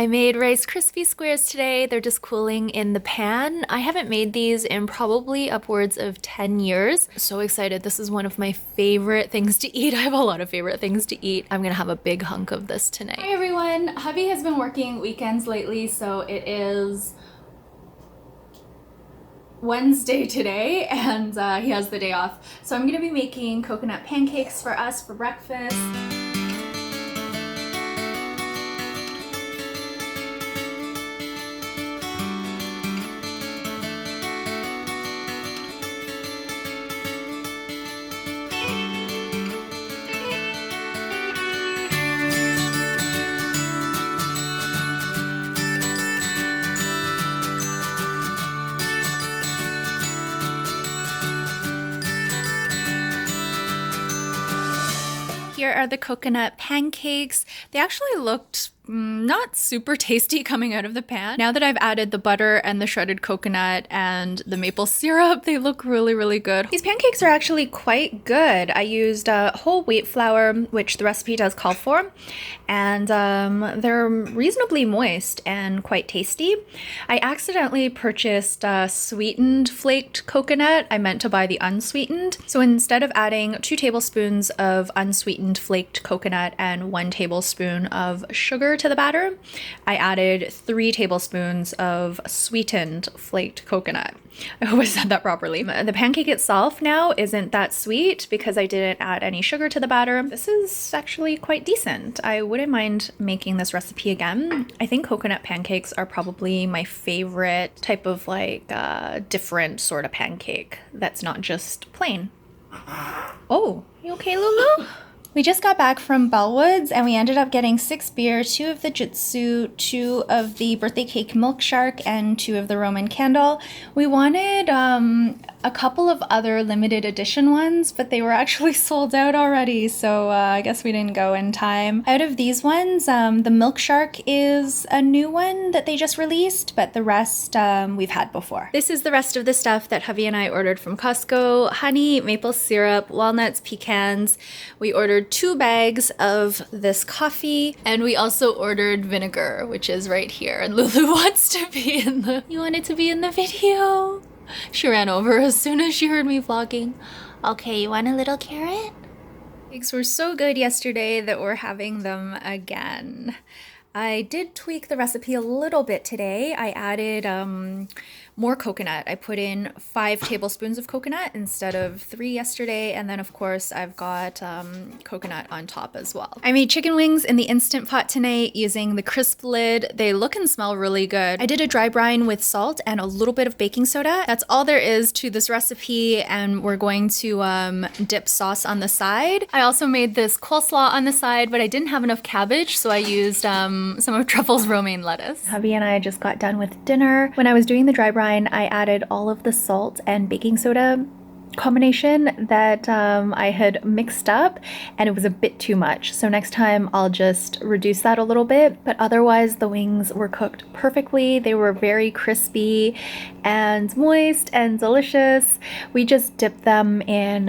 I made Rice Krispie squares today. They're just cooling in the pan. I haven't made these in probably upwards of 10 years. So excited. This is one of my favorite things to eat. I have a lot of favorite things to eat. I'm gonna have a big hunk of this tonight. Hi everyone. Hubby has been working weekends lately, so it is Wednesday today and he has the day off. So I'm gonna be making coconut pancakes for us for breakfast. Here are the coconut pancakes. They actually looked not super tasty coming out of the pan. Now that I've added the butter and the shredded coconut and the maple syrup, they look really, really good. These pancakes are actually quite good. I used whole wheat flour, which the recipe does call for, and they're reasonably moist and quite tasty. I accidentally purchased sweetened flaked coconut. I meant to buy the unsweetened. So instead of adding 2 tablespoons of unsweetened flaked coconut and 1 tablespoon of sugar to the batter, I added 3 tablespoons of sweetened flaked coconut. I hope I said that properly. The pancake itself now isn't that sweet because I didn't add any sugar to the batter. This is actually quite decent. I wouldn't mind making this recipe again. I think coconut pancakes are probably my favorite type of different sort of pancake that's not just plain. Oh, you okay, Lulu? We just got back from Bellwoods and we ended up getting 6 beer, 2 of the Jitsu, 2 of the birthday cake milk shark, and 2 of the Roman candle. We wanted a couple of other limited edition ones, but they were actually sold out already, so I guess we didn't go in time. Out of these ones, the milk shark is a new one that they just released, but the rest we've had before. This is the rest of the stuff that hubby and I ordered from Costco: honey, maple syrup, walnuts, pecans. We ordered 2 bags of this coffee, and we also ordered vinegar, which is right here. And Lulu wants to be in the... You want it to be in the video? She ran over as soon as she heard me vlogging. Okay, you want a little carrot? Eggs were so good yesterday that we're having them again. I did tweak the recipe a little bit today. I added more coconut. I put in 5 tablespoons of coconut instead of 3 yesterday, and then of course I've got coconut on top as well. I made chicken wings in the Instant Pot tonight using the crisp lid. They look and smell really good. I did a dry brine with salt and a little bit of baking soda. That's all there is to this recipe, and we're going to dip sauce on the side. I also made this coleslaw on the side, but I didn't have enough cabbage, so I used some of Truffle's romaine lettuce. Hubby and I just got done with dinner. When I was doing the dry brine, I added all of the salt and baking soda combination that I had mixed up, and it was a bit too much. So next time I'll just reduce that a little bit, but otherwise the wings were cooked perfectly. They were very crispy and moist and delicious. We just dipped them in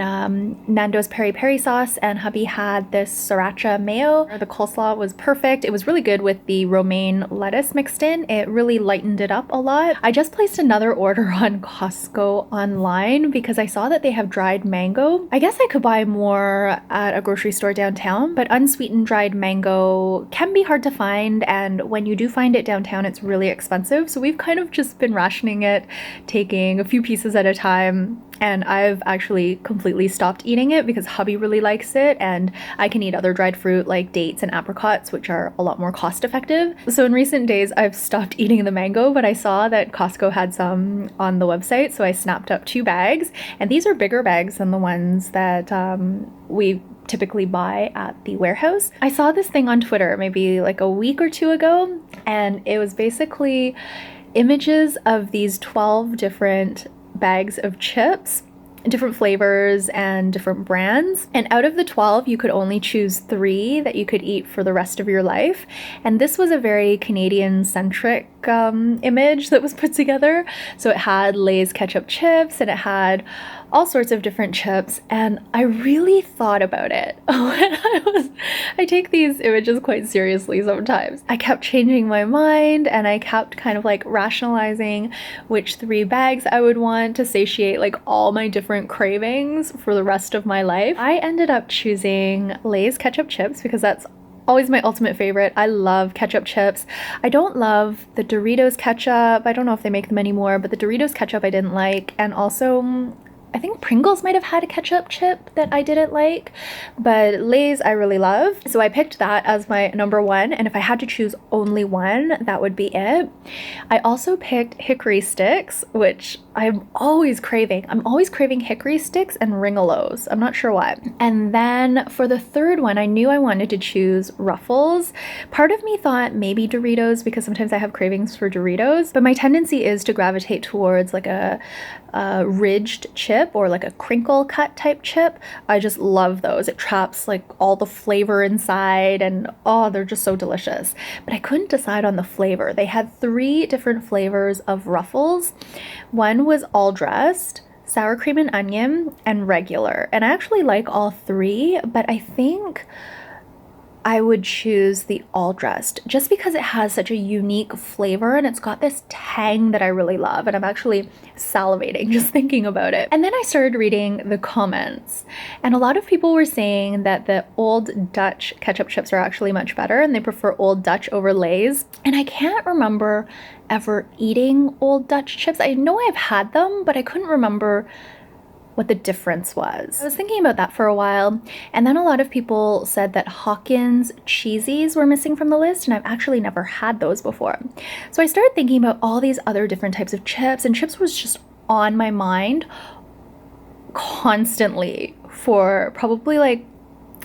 Nando's peri peri sauce, and hubby had this sriracha mayo. The coleslaw was perfect. It was really good with the romaine lettuce mixed in. It really lightened it up a lot. I just placed another order on Costco online because I saw that they have dried mango. I guess I could buy more at a grocery store downtown, but unsweetened dried mango can be hard to find, and when you do find it downtown, it's really expensive. So we've kind of just been rationing it, taking a few pieces at a time, and I've actually completely stopped eating it because hubby really likes it, and I can eat other dried fruit like dates and apricots, which are a lot more cost effective. So in recent days, I've stopped eating the mango, but I saw that Costco had some on the website, so I snapped up 2 bags, and these are bigger bags than the ones that we typically buy at the warehouse. I saw this thing on Twitter maybe like a week or 2 ago, and it was basically images of these 12 different bags of chips, different flavors and different brands, and out of the 12 you could only choose 3 that you could eat for the rest of your life. And this was a very Canadian centric image that was put together. So it had Lay's ketchup chips and it had all sorts of different chips, and I really thought about it. I take these images quite seriously sometimes. I kept changing my mind and I kept kind of like rationalizing which 3 bags I would want to satiate like all my different cravings for the rest of my life. I ended up choosing Lay's ketchup chips because that's always my ultimate favorite. I love ketchup chips. I don't love the Doritos ketchup. I don't know if they make them anymore, but the Doritos ketchup I didn't like. And also, I think Pringles might have had a ketchup chip that I didn't like, but Lay's I really love. So I picked that as my number 1, and if I had to choose only one, that would be it. I also picked hickory sticks, which I'm always craving. I'm always craving hickory sticks and Ringolos. I'm not sure why. And then for the 3rd one, I knew I wanted to choose Ruffles. Part of me thought maybe Doritos because sometimes I have cravings for Doritos, but my tendency is to gravitate towards like a ridged chip or like a crinkle cut type chip. I just love those. It traps like all the flavor inside, and oh, they're just so delicious. But I couldn't decide on the flavor. They had 3 different flavors of Ruffles. One was all dressed, sour cream and onion, and regular. And I actually like all 3, but I think I would choose the all dressed just because it has such a unique flavor and it's got this tang that I really love, and I'm actually salivating just thinking about it. And then I started reading the comments, and a lot of people were saying that the Old Dutch ketchup chips are actually much better and they prefer Old Dutch over Lay's. And I can't remember ever eating Old Dutch chips. I know I've had them, but I couldn't remember what the difference was. I was thinking about that for a while, and then a lot of people said that Hawkins Cheezies were missing from the list, and I've actually never had those before. So I started thinking about all these other different types of chips, and chips was just on my mind constantly for probably like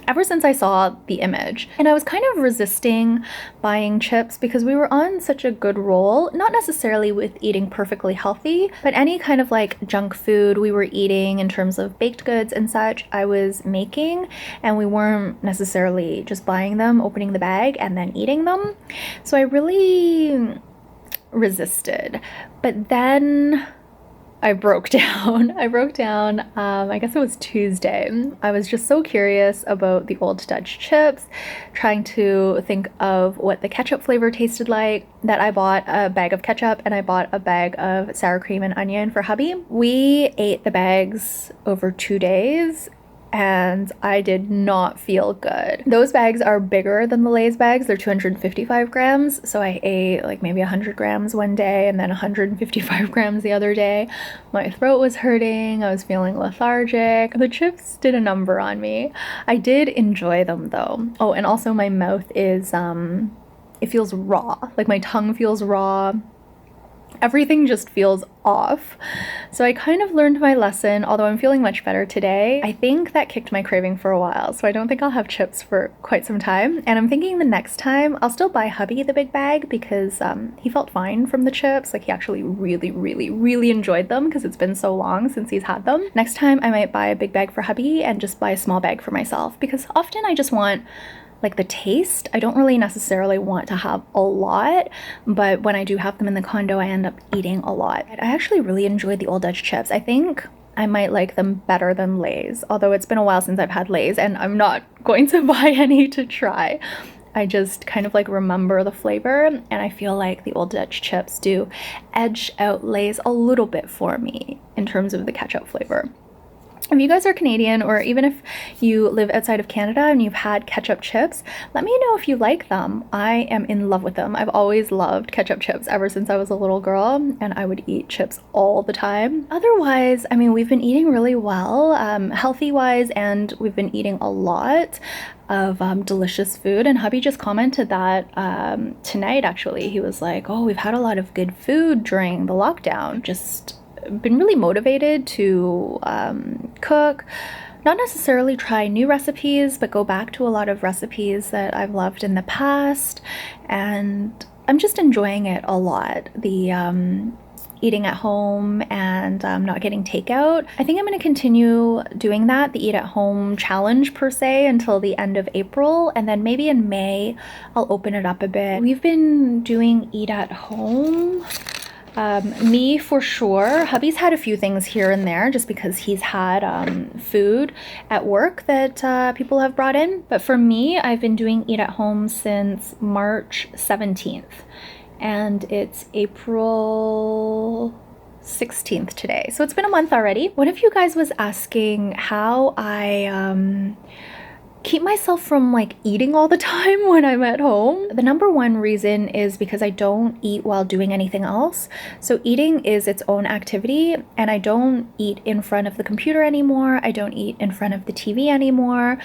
ever since I saw the image. And I was kind of resisting buying chips because we were on such a good roll, not necessarily with eating perfectly healthy, but any kind of like junk food we were eating in terms of baked goods and such, I was making, and we weren't necessarily just buying them, opening the bag, and then eating them. So I really resisted. But then I broke down. I guess it was Tuesday. I was just so curious about the Old Dutch chips, trying to think of what the ketchup flavor tasted like, that I bought a bag of ketchup and I bought a bag of sour cream and onion for hubby. We ate the bags over 2 days, and I did not feel good. Those bags are bigger than the Lay's bags. They're 255 grams. So I ate like maybe 100 grams one day and then 155 grams the other day. My throat was hurting. I was feeling lethargic. The chips did a number on me. I did enjoy them though. Oh, and also my mouth is, it feels raw. Like my tongue feels raw. Everything just feels off. So I kind of learned my lesson, although I'm feeling much better today. I think that kicked my craving for a while, so I don't think I'll have chips for quite some time. And I'm thinking the next time I'll still buy hubby the big bag because he felt fine from the chips. Like he actually really enjoyed them because it's been so long since he's had them. Next time I might buy a big bag for hubby and just buy a small bag for myself, because often I just want like the taste. I don't really necessarily want to have a lot, but when I do have them in the condo, I end up eating a lot. I actually really enjoyed the Old Dutch chips. I think I might like them better than Lay's, although it's been a while since I've had Lay's and I'm not going to buy any to try. I just kind of like remember the flavor, and I feel like the Old Dutch chips do edge out Lay's a little bit for me in terms of the ketchup flavor. If you guys are Canadian, or even if you live outside of Canada and you've had ketchup chips, let me know if you like them. I am in love with them. I've always loved ketchup chips ever since I was a little girl, and I would eat chips all the time. Otherwise, I mean, we've been eating really well, healthy-wise, and we've been eating a lot of delicious food. And hubby just commented that tonight, actually. He was like, oh, we've had a lot of good food during the lockdown. Just been really motivated to cook, not necessarily try new recipes, but go back to a lot of recipes that I've loved in the past, and I'm just enjoying it a lot. The eating at home and not getting takeout. I think I'm going to continue doing that, the eat at home challenge per se, until the end of April, and then maybe in May I'll open it up a bit. We've been doing eat at home. Me for sure. Hubby's had a few things here and there just because he's had food at work that people have brought in. But for me, I've been doing eat at home since March 17th. And it's April 16th today. So it's been a month already. One of you guys was asking how I keep myself from like eating all the time when I'm at home. The number one reason is because I don't eat while doing anything else. So eating is its own activity, and I don't eat in front of the computer anymore. I don't eat in front of the TV anymore.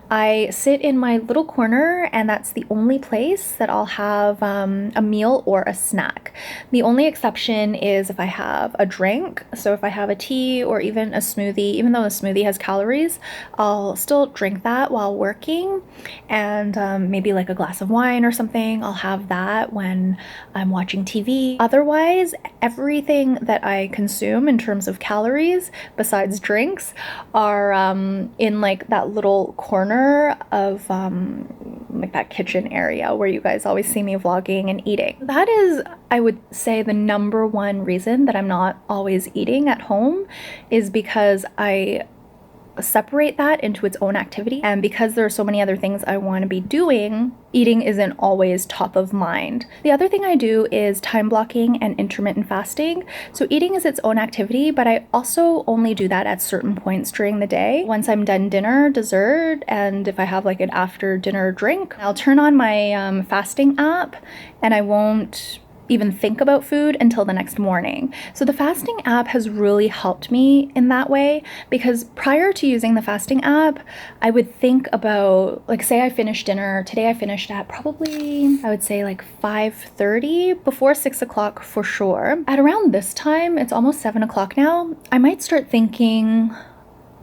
I sit in my little corner, and that's the only place that I'll have a meal or a snack. The only exception is if I have a drink. So if I have a tea or even a smoothie, even though a smoothie has calories, I'll still drink that while working, and maybe like a glass of wine or something. I'll have that when I'm watching TV. Otherwise, everything that I consume in terms of calories, besides drinks, are in like that little corner of like that kitchen area where you guys always see me vlogging and eating. That is, I would say, the number one reason that I'm not always eating at home, is because I separate that into its own activity, and because there are so many other things I want to be doing, eating isn't always top of mind. The other thing I do is time blocking and intermittent fasting. So eating is its own activity, but I also only do that at certain points during the day. Once I'm done dinner, dessert, and if I have like an after dinner drink, I'll turn on my fasting app, and I won't even think about food until the next morning. So the fasting app has really helped me in that way, because prior to using the fasting app, I would think about, like, say I finished dinner. Today I finished at probably, I would say like 5:30, before 6 o'clock for sure. At around this time, it's almost 7 o'clock now, I might start thinking,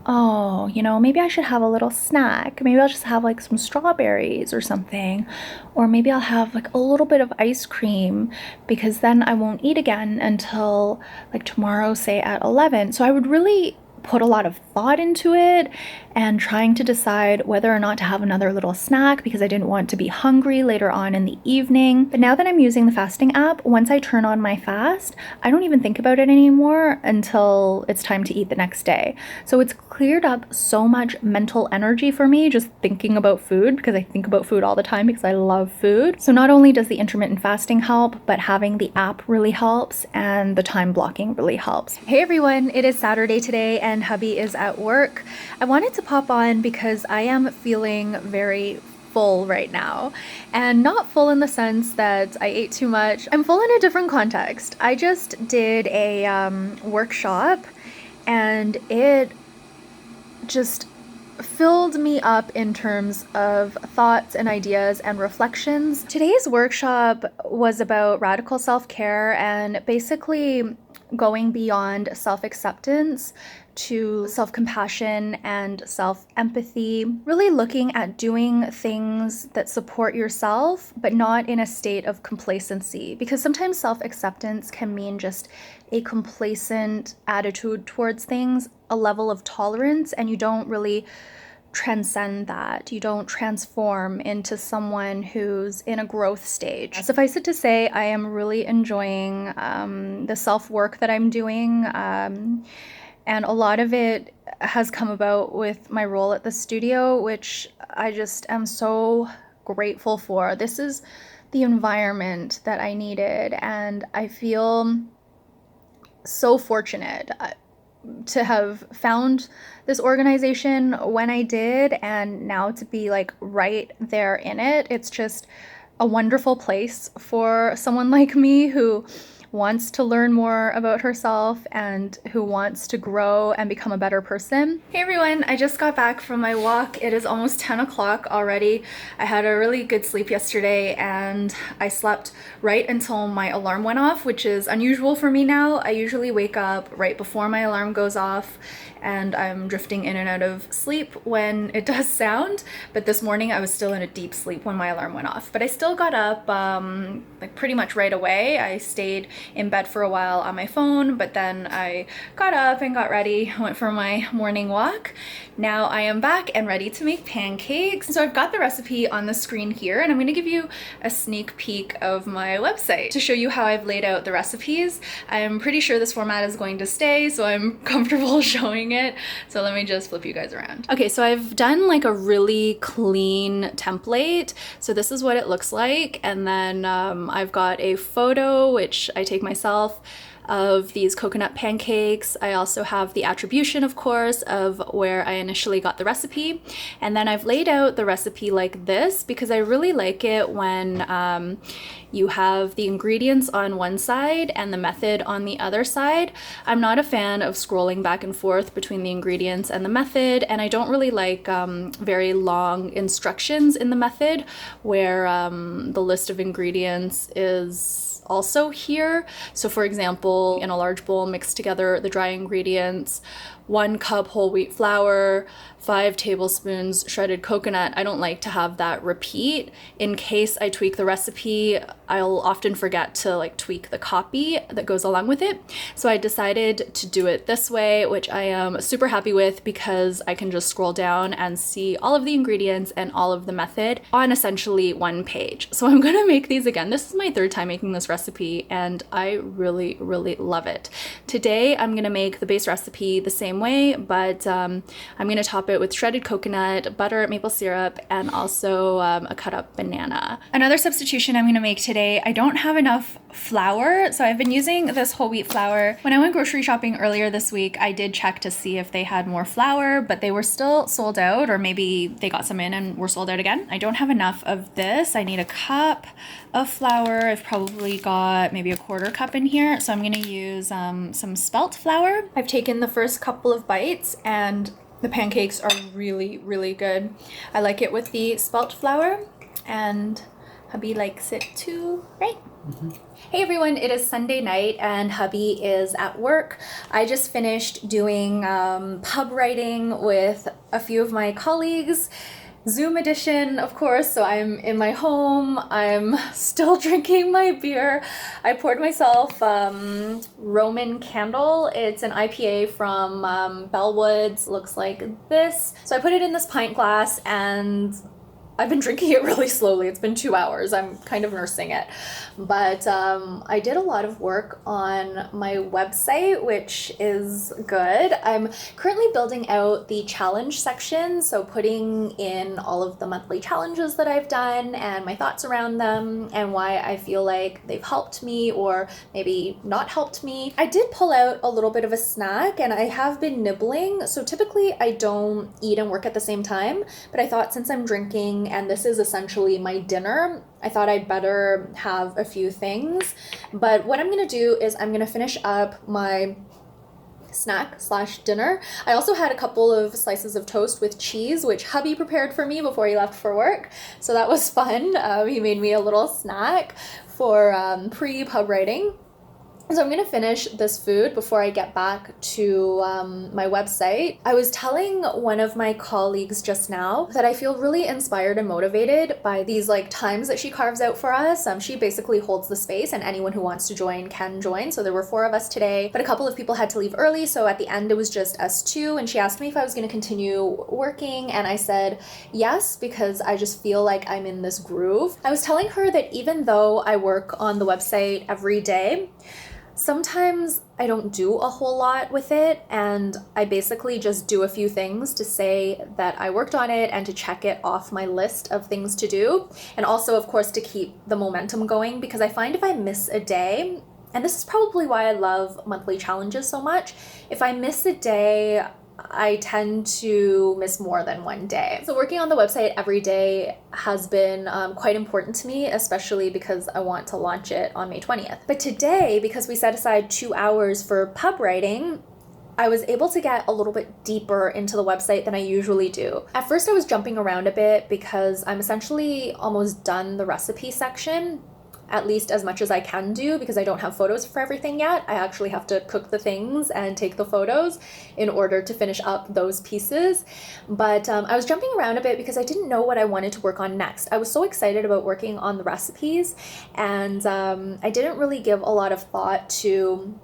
oh, you know, maybe I should have a little snack. Maybe I'll just have like some strawberries or something. Or maybe I'll have like a little bit of ice cream, because then I won't eat again until like tomorrow, say at 11. So I would really put a lot of thought into it and trying to decide whether or not to have another little snack, because I didn't want to be hungry later on in the evening. But now that I'm using the fasting app, once I turn on my fast, I don't even think about it anymore until it's time to eat the next day. So it's cleared up so much mental energy for me just thinking about food, because I think about food all the time because I love food. So not only does the intermittent fasting help, but having the app really helps, and the time blocking really helps. Hey everyone, it is Saturday today and hubby is at work. I wanted to pop on because I am feeling very full right now, and not full in the sense that I ate too much. I'm full in a different context. I just did a workshop, and it just filled me up in terms of thoughts and ideas and reflections. Today's workshop was about radical self-care and basically going beyond self-acceptance to self-compassion and self-empathy, really looking at doing things that support yourself, but not in a state of complacency, because sometimes self-acceptance can mean just a complacent attitude towards things, a level of tolerance, and you don't really transcend that. You don't transform into someone who's in a growth stage. Suffice it to say, I am really enjoying the self-work that I'm doing. And a lot of it has come about with my role at the studio, which I just am so grateful for. This is the environment that I needed, and I feel so fortunate to have found this organization when I did, and now to be like right there in it. It's just a wonderful place for someone like me who wants to learn more about herself and who wants to grow and become a better person. Hey everyone, I just got back from my walk. It is almost 10 o'clock already. I had a really good sleep yesterday, and I slept right until my alarm went off, which is unusual for me now. I usually wake up right before my alarm goes off, and I'm drifting in and out of sleep when it does sound. But this morning I was still in a deep sleep when my alarm went off. But I still got up like pretty much right away. I stayed in bed for a while on my phone, but then I got up and got ready, went for my morning walk. Now I am back and ready to make pancakes. So I've got the recipe on the screen here, and I'm going to give you a sneak peek of my website to show you how I've laid out the recipes. I'm pretty sure this format is going to stay, so I'm comfortable showing it. So let me just flip you guys around. Okay, so I've done like a really clean template. So this is what it looks like. And then I've got a photo, which I take myself, of these coconut pancakes. I also have the attribution, of course, of where I initially got the recipe. And then I've laid out the recipe like this because I really like it when you have the ingredients on one side and the method on the other side. I'm not a fan of scrolling back and forth between the ingredients and the method, and I don't really like very long instructions in the method where the list of ingredients is also here. So for example, in a large bowl, mix together the dry ingredients, 1 cup whole wheat flour, 5 tablespoons shredded coconut. I don't like to have that repeat. In case I tweak the recipe, I'll often forget to like tweak the copy that goes along with it. So I decided to do it this way, which I am super happy with because I can just scroll down and see all of the ingredients and all of the method on essentially one page. So I'm gonna make these again. This is my 3rd time making this recipe and I really, really love it. Today, I'm gonna make the base recipe the same way, but I'm gonna top it with shredded coconut, butter, maple syrup, and also a cut up banana. Another substitution I'm gonna make today, I don't have enough flour, so I've been using this whole wheat flour. When I went grocery shopping earlier this week, I did check to see if they had more flour, but they were still sold out, or maybe they got some in and were sold out again. I don't have enough of this. I need a cup of flour. I've probably got maybe a 1/4 cup in here, so I'm gonna use some spelt flour. I've taken the first couple of bites and the pancakes are really, really good. I like it with the spelt flour, and hubby likes it too, right? Mm-hmm. Hey everyone, it is Sunday night and hubby is at work. I just finished doing pub writing with a few of my colleagues. Zoom edition, of course, so I'm in my home. I'm still drinking my beer. I poured myself Roman Candle. It's an IPA from Bellwoods. Looks like this. So I put it in this pint glass and I've been drinking it really slowly. It's been 2 hours. I'm kind of nursing it. But I did a lot of work on my website, which is good. I'm currently building out the challenge section, so putting in all of the monthly challenges that I've done and my thoughts around them and why I feel like they've helped me or maybe not helped me. I did pull out a little bit of a snack and I have been nibbling. So typically I don't eat and work at the same time, but I thought since I'm drinking and this is essentially my dinner, I thought I'd better have a few things. But what I'm gonna do is I'm gonna finish up my snack slash dinner. I also had a couple of slices of toast with cheese, which hubby prepared for me before he left for work. So that was fun. He made me a little snack for pre-pub writing. So I'm gonna finish this food before I get back to my website. I was telling one of my colleagues just now that I feel really inspired and motivated by these like times that she carves out for us. She basically holds the space and anyone who wants to join can join. So there were 4 of us today, but a couple of people had to leave early. So at the end it was just us 2, and she asked me if I was gonna continue working, and I said yes, because I just feel like I'm in this groove. I was telling her that even though I work on the website every day, sometimes I don't do a whole lot with it, and I basically just do a few things to say that I worked on it and to check it off my list of things to do. And also, of course, to keep the momentum going, because I find if I miss a day, and this is probably why I love monthly challenges so much, if I miss a day, I tend to miss more than one day. So working on the website every day has been quite important to me, especially because I want to launch it on May 20th. But today, because we set aside 2 hours for pub writing, I was able to get a little bit deeper into the website than I usually do. At first I was jumping around a bit because I'm essentially almost done the recipe section. at least as much as I can do because I don't have photos for everything yet. I actually have to cook the things and take the photos in order to finish up those pieces. But I was jumping around a bit because I didn't know what I wanted to work on next. I was so excited about working on the recipes, and I didn't really give a lot of thought to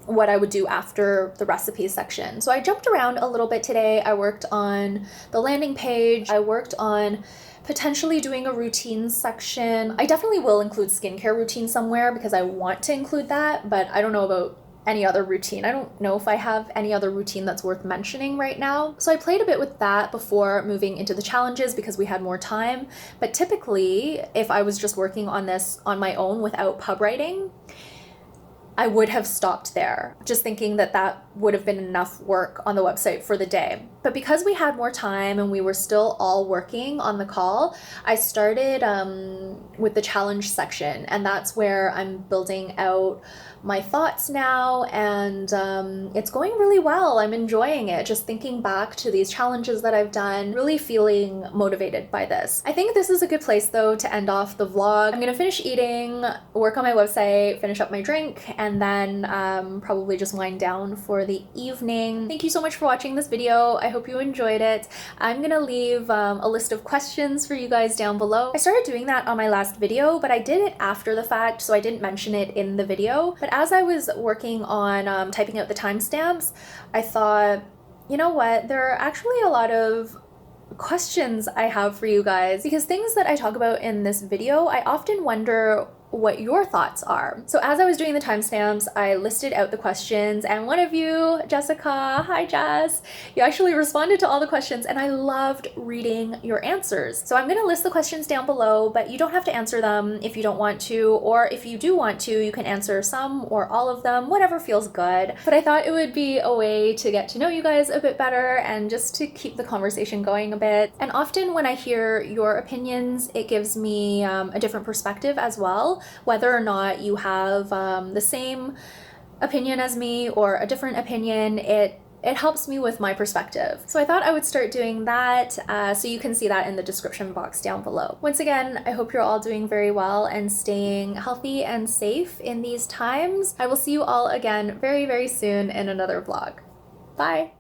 what I would do after the recipes section. So I jumped around a little bit today. I worked on the landing page. I worked on potentially doing a routine section. I definitely will include skincare routine somewhere because I want to include that, but I don't know about any other routine. I don't know if I have any other routine that's worth mentioning right now. So I played a bit with that before moving into the challenges because we had more time. But typically, if I was just working on this on my own without pub writing, I would have stopped there, just thinking that that would have been enough work on the website for the day. But because we had more time and we were still all working on the call, I started with the challenge section, and that's where I'm building out my thoughts now, and it's going really well. I'm enjoying it, just thinking back to these challenges that I've done, really feeling motivated by this. I think this is a good place though to end off the vlog. I'm gonna finish eating, work on my website, finish up my drink, and then probably just wind down for the evening. Thank you so much for watching this video. I hope you enjoyed it. I'm gonna leave a list of questions for you guys down below. I started doing that on my last video, but I did it after the fact, so I didn't mention it in the video. But as I was working on typing out the timestamps, I thought, you know what, there are actually a lot of questions I have for you guys, because things that I talk about in this video, I often wonder what your thoughts are. So as I was doing the timestamps, I listed out the questions, and one of you, Jessica, hi Jess, you actually responded to all the questions, and I loved reading your answers. So I'm gonna list the questions down below, but you don't have to answer them if you don't want to, or if you do want to, you can answer some or all of them, whatever feels good. But I thought it would be a way to get to know you guys a bit better and just to keep the conversation going a bit. And often when I hear your opinions, it gives me a different perspective as well. Whether or not you have the same opinion as me or a different opinion, it helps me with my perspective. So I thought I would start doing that, so you can see that in the description box down below. Once again, I hope you're all doing very well and staying healthy and safe in these times. I will see you all again very, very soon in another vlog. Bye!